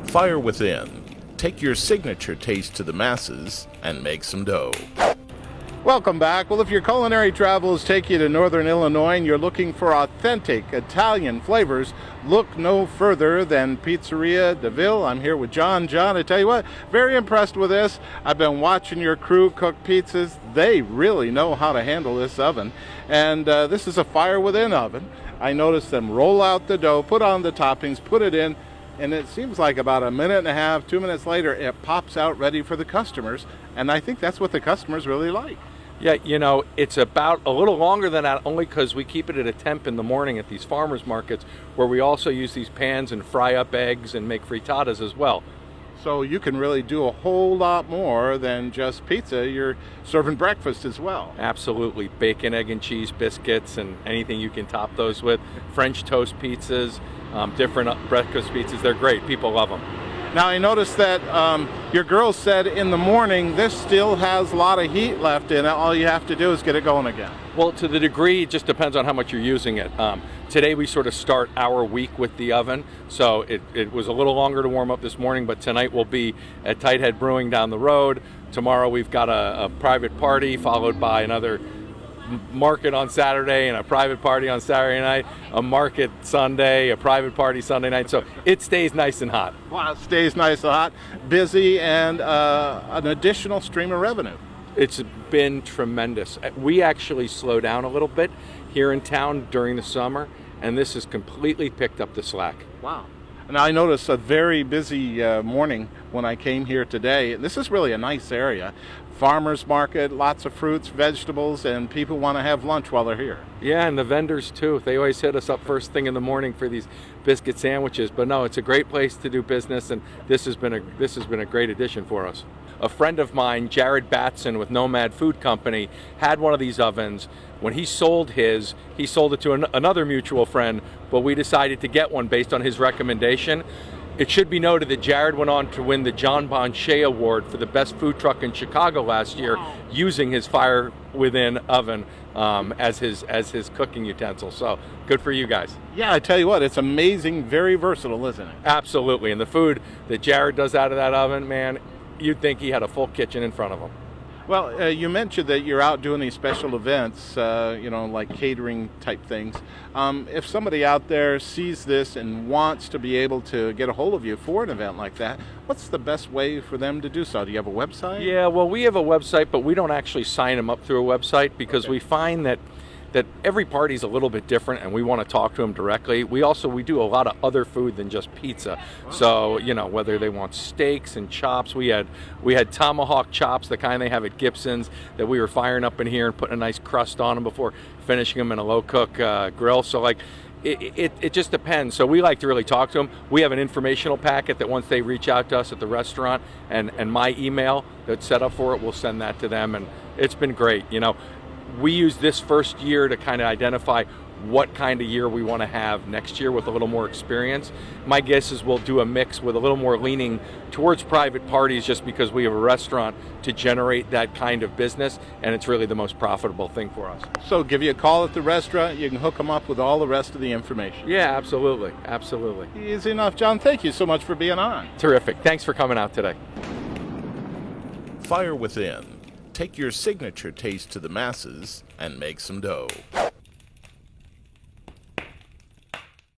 Fire within. Take your signature taste to the masses and make some dough. Welcome back. Well, if your culinary travels take you to Northern Illinois and you're looking for authentic Italian flavors, look no further than Pizzeria Deville. I'm here with John. John, I tell you what, very impressed with this. I've been watching your crew cook pizzas. They really know how to handle this oven. And this is a fire within oven. I noticed them roll out the dough, put on the toppings, put it in, and it seems like about a minute and a half, 2 minutes later, it pops out ready for the customers. And I think that's what the customers really like. Yeah, you know, it's about a little longer than that only because we keep it at a temp in the morning at these farmers markets where we also use these pans and fry up eggs and make frittatas as well. So you can really do a whole lot more than just pizza. You're serving breakfast as well. Absolutely. Bacon, egg, and cheese biscuits and anything you can top those with. French toast pizzas, different breakfast pizzas. They're great. People love them. Now, I noticed that your girls said in the morning this still has a lot of heat left in it. All you have to do is get it going again. Well, to the degree, it just depends on how much you're using it. Today we sort of start our week with the oven, so it was a little longer to warm up this morning, but tonight we'll be at Tighthead Brewing down the road. Tomorrow we've got a private party followed by another market on Saturday and a private party on Saturday night, a market Sunday, a private party Sunday night. So it stays nice and hot. Wow, it stays nice and hot, busy, and an additional stream of revenue. It's been tremendous. We actually slow down a little bit here in town during the summer, and this has completely picked up the slack. Wow. And I noticed a very busy morning when I came here today. This is really a nice area. Farmers market, lots of fruits, vegetables, and people want to have lunch while they're here. Yeah, and the vendors too. They always hit us up first thing in the morning for these biscuit sandwiches. But no, it's a great place to do business, and this has been a great addition for us. A friend of mine, Jared Batson with Nomad Food Company, had one of these ovens. When he sold his, he sold it to another mutual friend, but we decided to get one based on his recommendation. It should be noted that Jared went on to win the John Bonchet Award for the best food truck in Chicago last year, using his fire within oven as his cooking utensil. So good for you guys. Yeah, I tell you what, it's amazing, very versatile, isn't it? Absolutely, and the food that Jared does out of that oven, man, you'd think he had a full kitchen in front of him. Well, you mentioned that you're out doing these special events, like catering type things. If somebody out there sees this and wants to be able to get a hold of you for an event like that, what's the best way for them to do so? Do you have a website? Yeah, well, we have a website, but we don't actually sign them up through a website because we find that every party's a little bit different and we want to talk to them directly. We do a lot of other food than just pizza. Wow. So, you know, whether they want steaks and chops, we had tomahawk chops, the kind they have at Gibson's, that we were firing up in here and putting a nice crust on them before finishing them in a low cook grill. So like, it just depends. So we like to really talk to them. We have an informational packet that once they reach out to us at the restaurant and my email that's set up for it, we'll send that to them, and it's been great. You know, we use this first year to kind of identify what kind of year we want to have next year with a little more experience. My guess is we'll do a mix with a little more leaning towards private parties just because we have a restaurant to generate that kind of business, and it's really the most profitable thing for us. So give you a call at the restaurant, you can hook them up with all the rest of the information. Yeah, absolutely, absolutely. Easy enough. John, thank you so much for being on. Terrific. Thanks for coming out today. Fire within. Take your signature taste to the masses and make some dough.